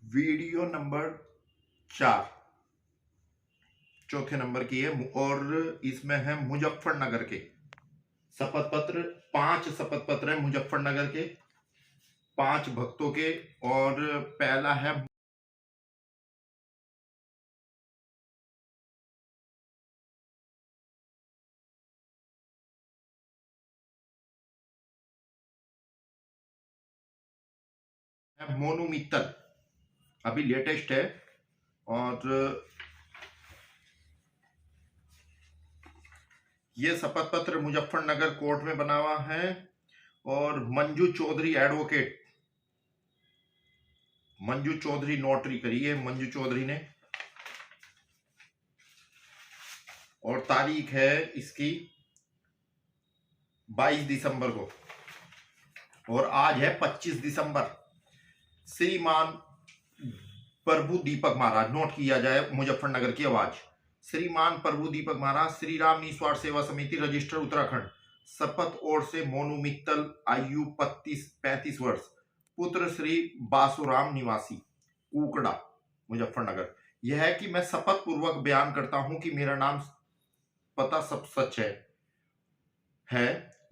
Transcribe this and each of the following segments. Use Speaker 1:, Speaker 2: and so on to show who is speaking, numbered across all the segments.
Speaker 1: Video number 4 चौथे number की है और इसमें है मुजफ्फरनगर के शपथ पत्र। 5 शपथ पत्र है मुजफ्फरनगर के 5 भक्तों के। और पहला है मोनू मित्तल, अभी लेटेस्ट है। और ये शपथ पत्र मुजफ्फरनगर कोर्ट में बना हुआ है। और मंजू चौधरी एडवोकेट, मंजू चौधरी नोटरी करी है मंजू चौधरी ने। और तारीख है इसकी 22 दिसंबर को और आज है 25 दिसंबर। श्रीमान प्रभु दीपक महाराज, नोट किया जाए मुजफ्फरनगर की आवाज। श्रीमान प्रभु दीपक महाराज, श्री राम निस्वार्थ सेवा समिति, रजिस्टर उत्तराखंड। शपथ ओर से मोनू मित्तल, आयु 35 वर्ष, पुत्र श्री बासुराम, निवासी कुकड़ा, मुजफ्फरनगर। यह है कि मैं शपथ पूर्वक बयान करता हूं कि मेरा नाम पता सब सच है।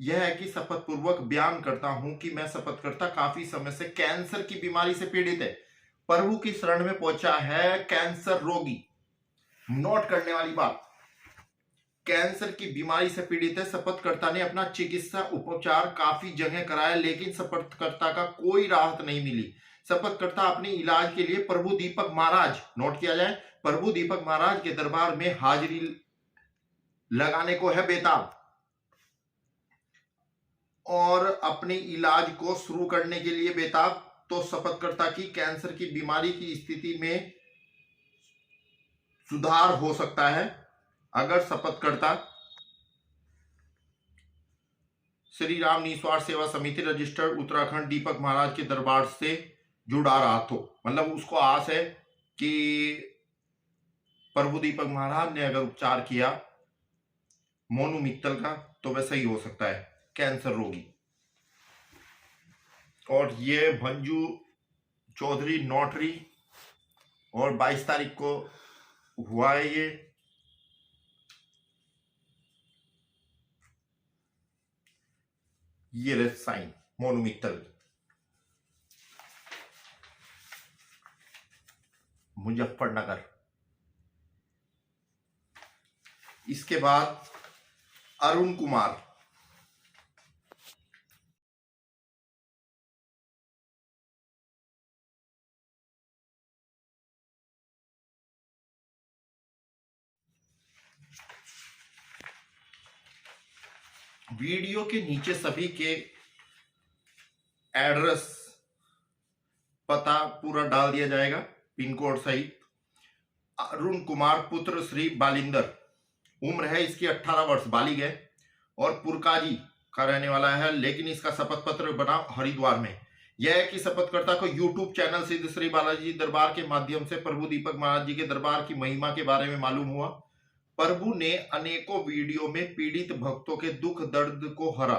Speaker 1: यह है कि शपथ पूर्वक बयान करता हूं कि मैं शपथकर्ता काफी समय से कैंसर की बीमारी से पीड़ित है। प्रभु की शरण में पहुंचा है कैंसर रोगी। नोट करने वाली बात, कैंसर की बीमारी से पीड़ित है। शपथकर्ता ने अपना चिकित्सा उपचार काफी जगह कराया लेकिन शपथकर्ता का कोई राहत नहीं मिली। शपथकर्ता अपने इलाज के लिए प्रभु दीपक महाराज, नोट किया जाए, प्रभु दीपक महाराज के दरबार में हाजिरी लगाने को है बेताब। और अपने इलाज को शुरू करने के लिए बेताब। तो शपथकर्ता की कैंसर की बीमारी की स्थिति में सुधार हो सकता है अगर शपथकर्ता श्री राम निस्वार्थ सेवा समिति, रजिस्टर्ड उत्तराखंड, दीपक महाराज के दरबार से जुड़ा रहा तो। मतलब उसको आस है कि प्रभु दीपक महाराज ने अगर उपचार किया मोनू मित्तल का तो वह सही हो सकता है, कैंसर रोगी। और ये मंजू चौधरी नोटरी और 22 तारीख को हुआ है ये रहे साइन मोनू मित्तल, मुजफ्फरनगर। इसके बाद अरुण कुमार, वीडियो के नीचे सभी के एड्रेस, पता पूरा डाल दिया जाएगा, पिन कोड सहित। अरुण कुमार पुत्र श्री बालिंदर, उम्र है इसकी 18 वर्ष, बालिग है और पुरकाजी का रहने वाला है। लेकिन इसका शपथ पत्र बना हरिद्वार में। यह है कि शपथकर्ता को यूट्यूब चैनल सिद्ध श्री बालाजी दरबार के माध्यम से प्रभु दीपक महाराज जी के दरबार की महिमा के बारे में मालूम हुआ। प्रभु ने अनेकों वीडियो में पीड़ित भक्तों के दुख दर्द को हरा।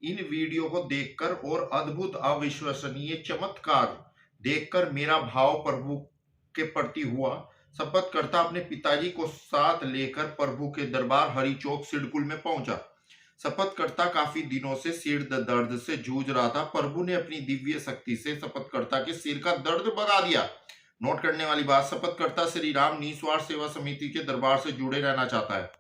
Speaker 1: इन वीडियो को देखकर और अद्भुत अविश्वसनीय चमत्कार देखकर मेरा भाव प्रभु के प्रति हुआ। शपथकर्ता अपने पिताजी को साथ लेकर प्रभु के दरबार हरिचौक सिडकुल में पहुंचा। शपथकर्ता काफी दिनों से सिर दर्द से जूझ रहा था। प्रभु ने अपनी दिव्य शक्ति से शपथकर्ता के सिर का दर्द भगा दिया। नोट करने वाली बात, शपथकर्ता श्री राम निस्वार्थ सेवा समिति के दरबार से जुड़े रहना चाहता है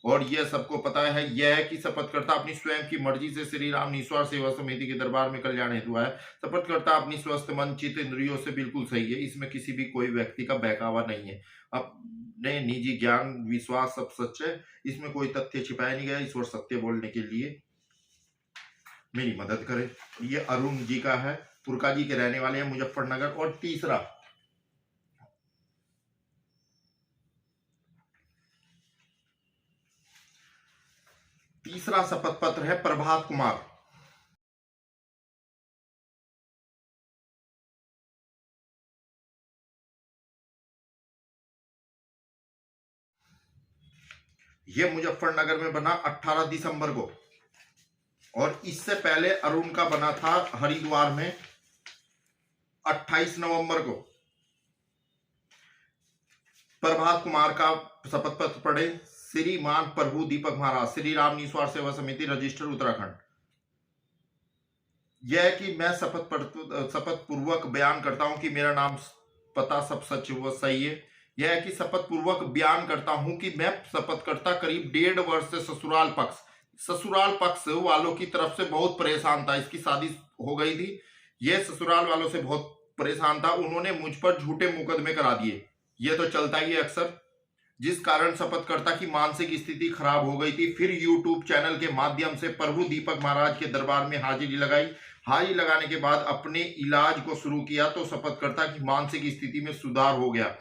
Speaker 1: और यह सबको पता है। यह है कि शपथकर्ता अपनी स्वयं की मर्जी से श्री राम निस्वार्थ सेवा समिति के दरबार में कल्याण हेतु है। शपथकर्ता अपनी स्वस्थ मन चित्त इंद्रियों से बिल्कुल सही है। इसमें किसी भी कोई व्यक्ति का बहकावा नहीं है। अपने निजी ज्ञान विश्वास सब सच है, इसमें कोई तथ्य छिपाया नहीं गया। ईश्वर सत्य बोलने के लिए मेरी मदद करे। ये अरुण जी का है, पुरका जी के रहने वाले हैं, मुजफ्फरनगर। और तीसरा शपथ पत्र है प्रभात कुमार। यह मुजफ्फरनगर में बना 18 दिसंबर को और इससे पहले अरुण का बना था हरिद्वार में 28 नवंबर को। प्रभात कुमार का शपथ पत्र पढ़े। श्रीमान प्रभु दीपक महाराज, श्री राम निस्वार्थ सेवा समिति, रजिस्टर उत्तराखंड। यह है कि मैं शपथ पूर्वक बयान करता हूं कि मेरा नाम पता सब सच व सही है। यह है कि शपथ पूर्वक बयान करता हूं कि मैं शपथकर्ता करीब 1.5 वर्ष से ससुराल पक्ष वालों की तरफ से बहुत परेशान था। इसकी शादी हो गई थी, यह ससुराल वालों से बहुत परेशान था। उन्होंने मुझ पर झूठे मुकदमे करा दिए, यह तो चलता ही है अक्सर, जिस कारण शपथकर्ता की मानसिक स्थिति खराब हो गई थी। फिर यूट्यूब चैनल के माध्यम से प्रभु दीपक महाराज के दरबार में हाजिरी लगाई। हाजिरी लगाने के बाद अपने इलाज को शुरू किया तो शपथकर्ता की मानसिक स्थिति में सुधार हो गया।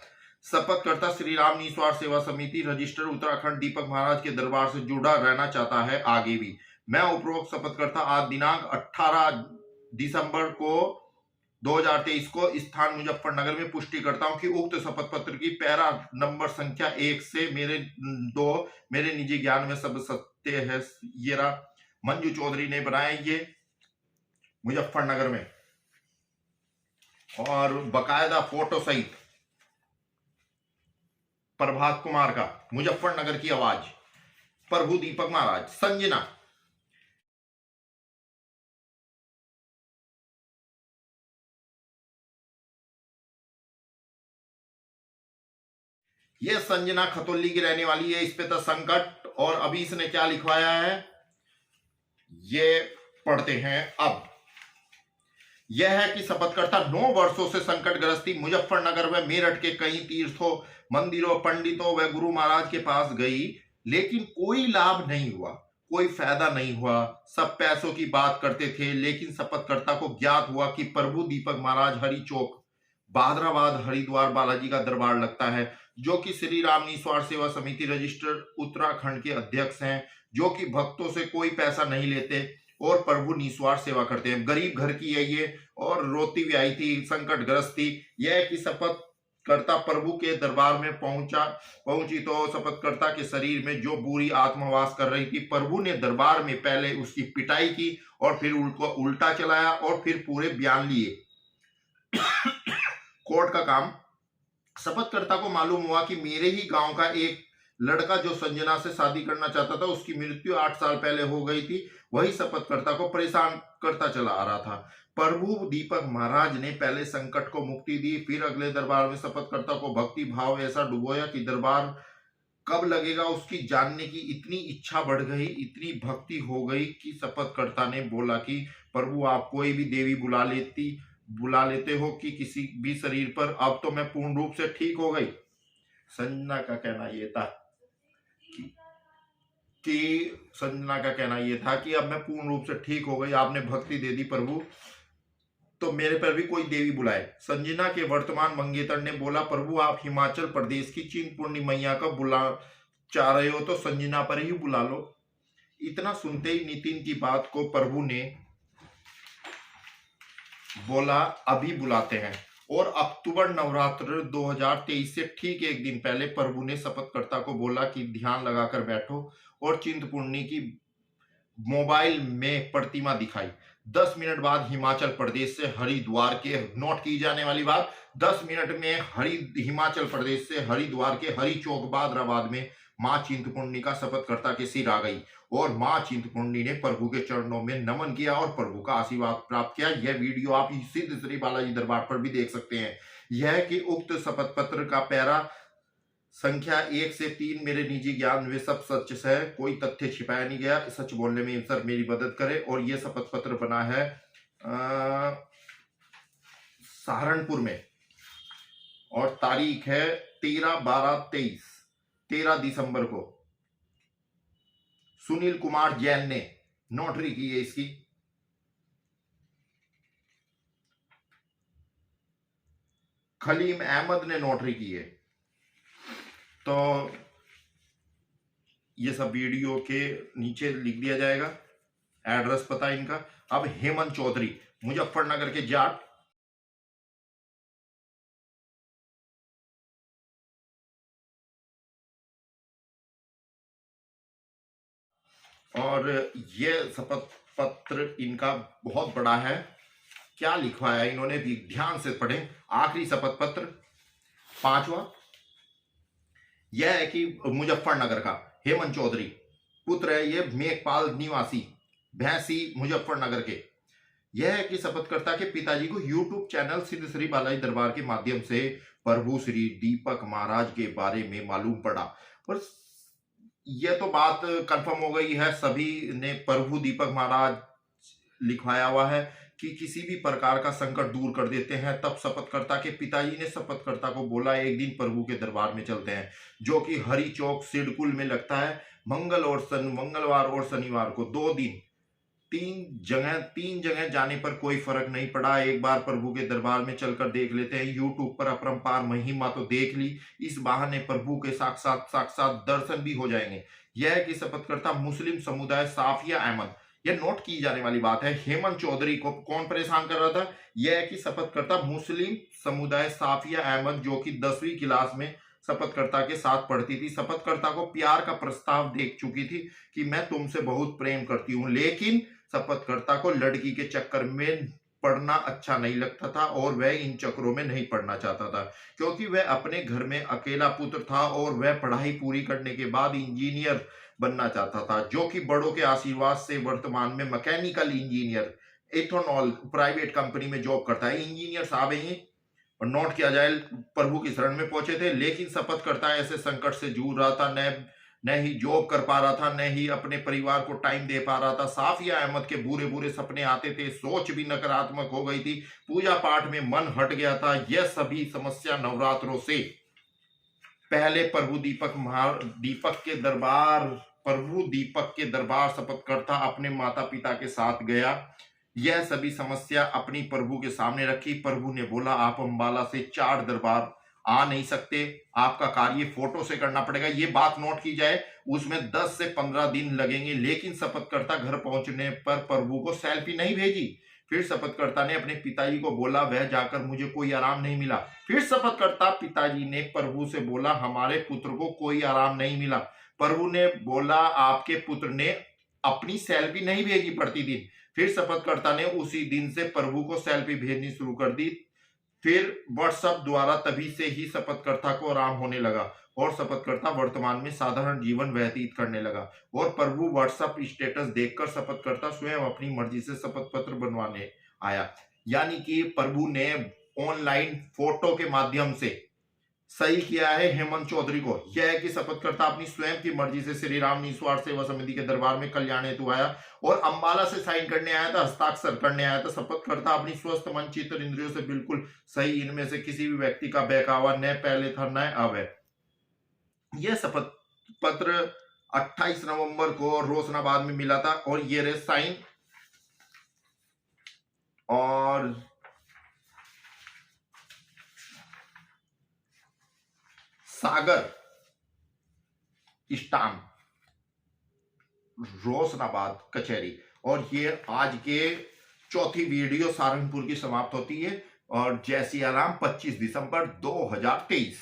Speaker 1: शपथकर्ता श्री राम निस्वार्थ सेवा समिति, रजिस्टर उत्तराखंड, दीपक महाराज के दरबार से जुड़ा रहना चाहता है आगे भी। मैं उपरोक्त शपथकर्ता आज दिनांक 18 दिसंबर को 2023 को स्थान मुजफ्फरनगर में पुष्टि करता हूं कि उक्त शपथ पत्र की पैरा नंबर संख्या 1 से मेरे निजी ज्ञान में सब सत्य है। ये मंजू चौधरी ने बनाया ये मुजफ्फरनगर में, और बकायदा फोटो सहित प्रभात कुमार का, मुजफ्फरनगर की आवाज, प्रभु दीपक महाराज, संजना। ये संजना खतौली की रहने वाली है, इस पे तो संकट। और अभी इसने क्या लिखवाया है ये पढ़ते हैं अब। यह है कि शपथकर्ता 9 वर्षों से संकटग्रस्ती मुजफ्फरनगर व मेरठ के कई तीर्थों, मंदिरों, पंडितों व गुरु महाराज के पास गई, लेकिन कोई लाभ नहीं हुआ, कोई फायदा नहीं हुआ। सब पैसों की बात करते थे, लेकिन शपथकर्ता को ज्ञात हुआ कि प्रभु दीपक महाराज हरि चौक, भादराबाद, हरिद्वार बालाजी का दरबार लगता है, जो कि श्री राम निस्वार्थ सेवा समिति, रजिस्टर उत्तराखंड के अध्यक्ष हैं, जो कि भक्तों से कोई पैसा नहीं लेते और प्रभु निस्वार्थ सेवा करते हैं। गरीब घर की है ये, और रोती भी आई थी, संकटग्रस्त थी। यह कि शपथकर्ता प्रभु के दरबार में पहुंची तो शपथकर्ता के शरीर में जो बुरी आत्मवास कर रही थी, प्रभु ने दरबार में पहले उसकी पिटाई की और फिर उनको उल्टा चलाया और फिर पूरे बयान लिए। कोर्ट का काम। शपथकर्ता को मालूम हुआ कि मेरे ही गांव का एक लड़का जो संजना से शादी करना चाहता था, उसकी मृत्यु 8 साल पहले हो गई थी। वही शपथकर्ता को परेशान करता चला आ रहा था। प्रभु दीपक महाराज ने पहले संकट को मुक्ति दी, फिर अगले दरबार में शपथकर्ता को भक्ति भाव ऐसा डुबोया कि दरबार कब लगेगा उसकी जानने की इतनी इच्छा बढ़ गई, इतनी भक्ति हो गई कि शपथकर्ता ने बोला कि प्रभु आप कोई भी देवी बुला लेते हो कि किसी भी शरीर पर, अब तो मैं पूर्ण रूप से ठीक हो गई। संजना का कहना यह था कि अब मैं पूर्ण रूप से ठीक हो गई, आपने भक्ति दे दी प्रभु, तो मेरे पर भी कोई देवी बुलाए। संजना के वर्तमान मंगेतर ने बोला, प्रभु आप हिमाचल प्रदेश की चिंतपूर्णी मैया का बुला चाह रहे हो तो संजना पर ही बुला लो। इतना सुनते ही नितिन की बात को प्रभु ने बोला अभी बुलाते हैं। और अक्टूबर नवरात्र 2023 से ठीक एक दिन पहले प्रभु ने शपथकर्ता को बोला कि ध्यान लगाकर बैठो और चिंतपूर्णी की मोबाइल में प्रतिमा दिखाई। 10 मिनट बाद हिमाचल प्रदेश से हरिद्वार के, नोट की जाने वाली बात, 10 मिनट में हिमाचल प्रदेश से हरिद्वार के हरि चौक भादराबाद में मां चिंतपूर्णी का शपथकर्ता के सिर आ गई और मां चिंतपूर्णी ने प्रभु के चरणों में नमन किया और प्रभु का आशीर्वाद प्राप्त किया। यह वीडियो आप सिद्ध श्री बालाजी दरबार पर भी देख सकते हैं। यह कि उक्त शपथ पत्र का पैरा संख्या 1 से 3 मेरे निजी ज्ञान में सब सच है, कोई तथ्य छिपाया नहीं गया। सच बोलने में सर मेरी मदद करे। और यह शपथ पत्र बना है सहारनपुर में और तारीख है 13/12/23, 13 दिसंबर को सुनील कुमार जैन ने नोटरी की है इसकी। खलीम अहमद ने नोटरी की है। तो ये सब वीडियो के नीचे लिख दिया जाएगा, एड्रेस पता इनका। अब हेमंत चौधरी, मुजफ्फरनगर के जाट, और ये शपथ पत्र इनका बहुत बड़ा है। क्या लिखवाया है इन्होंने भी ध्यान से पढ़ें। आखिरी शपथ पत्र 5वां, यह है कि मुजफ्फरनगर का हेमंत चौधरी पुत्र है, ये मेघपाल निवासी भैंसी मुजफ्फरनगर के। यह है कि शपथकर्ता के पिताजी को यूट्यूब चैनल सिद्ध श्री बालाजी दरबार के माध्यम से प्रभु श्री दीपक महाराज के बारे में मालूम पड़ा। और यह तो बात कंफर्म हो गई है, सभी ने प्रभु दीपक महाराज लिखवाया हुआ है कि किसी भी प्रकार का संकट दूर कर देते हैं। तब शपथकर्ता के पिताजी ने शपथकर्ता को बोला एक दिन प्रभु के दरबार में चलते हैं, जो कि हरि चौक सिडकुल में लगता है। मंगलवार और शनिवार को 2 दिन 3 जगह जाने पर कोई फर्क नहीं पड़ा। एक बार प्रभु के दरबार में चलकर देख लेते हैं। यूट्यूब पर अपरंपार महिमा तो देख ली, इस बहाने प्रभु के साक्षात दर्शन भी हो जाएंगे। यह है कि शपथकर्ता मुस्लिम समुदाय साफिया अहमद, यह नोट की जाने वाली बात है। हेमंत चौधरी को कौन परेशान कर रहा था? यह है कि शपथकर्ता मुस्लिम समुदाय साफिया अहमद, जो कि 10वीं क्लास में शपथकर्ता के साथ पढ़ती थी, शपथकर्ता को प्यार का प्रस्ताव देख चुकी थी कि मैं तुमसे बहुत प्रेम करती हूं। लेकिन शपथकर्ता को लड़की के चक्कर में पढ़ना अच्छा नहीं लगता था और वह इन चक्करों में नहीं पढ़ना चाहता था, क्योंकि वह अपने घर में अकेला पुत्र था और वह पढ़ाई पूरी करने के बाद इंजीनियर बनना चाहता था, जो कि बड़ों के आशीर्वाद से वर्तमान में mechanical engineer ethanol private company में जॉब करता है। इंजीनियर साहब ही और नोट किया जाए प्रभु की शरण में पहुंचे थे। लेकिन शपथकर्ता ऐसे संकट से जूझ रहा था, न ही जॉब कर पा रहा था, न ही अपने परिवार को टाइम दे पा रहा था। साफिया अहमद के बुरे बुरे सपने आते थे, सोच भी नकारात्मक हो गई थी, पूजा पाठ में मन हट गया था। यह सभी समस्या नवरात्रों से पहले प्रभु दीपक के दरबार शपथकर्ता अपने माता पिता के साथ गया। यह सभी समस्या अपनी प्रभु के सामने रखी। प्रभु ने बोला आप अंबाला से 4 दरबार आ नहीं सकते, आपका कार्य फोटो से करना पड़ेगा। ये बात नोट की जाए, उसमें 10 से 15 दिन लगेंगे। लेकिन शपथकर्ता घर पहुंचने पर प्रभु को सेल्फी नहीं भेजी। फिर शपथकर्ता ने अपने पिताजी को बोला वह जाकर मुझे कोई आराम नहीं मिला। फिर शपथकर्ता पिताजी ने प्रभु से बोला हमारे पुत्र को कोई आराम नहीं मिला। प्रभु ने बोला आपके पुत्र ने अपनी सेल्फी नहीं भेजी प्रतिदिन। फिर शपथकर्ता ने उसी दिन से प्रभु को सेल्फी भेजनी शुरू कर दी। फिर व्हाट्सएप द्वारा तभी से ही शपथकर्ता को आराम होने लगा और शपथकर्ता वर्तमान में साधारण जीवन व्यतीत करने लगा। और प्रभु व्हाट्सएप स्टेटस देखकर शपथकर्ता स्वयं अपनी मर्जी से शपथ पत्र बनवाने आया। यानी कि प्रभु ने ऑनलाइन फोटो के माध्यम से सही किया है हेमंत चौधरी को। यह है कि शपथकर्ता अपनी स्वयं की मर्जी से श्री राम निस्वार्थ सेवा समिति के दरबार में कल्याण हेतु आया और अंबाला से साइन करने आया था, हस्ताक्षर करने आया था। शपथकर्ता अपनी स्वस्थ मन चित्त इंद्रियों से बिल्कुल सही, इनमें से किसी भी व्यक्ति का बहकावा न पहले था न अब है। यह शपथ पत्र 28 नवंबर को रोशनाबाद में मिला था और ये रे साइन और सागर स्टाम्प रोशनाबाद कचहरी। और ये आज के चौथी वीडियो सहारनपुर की समाप्त होती है। और जय सिया राम 25 दिसंबर 2023।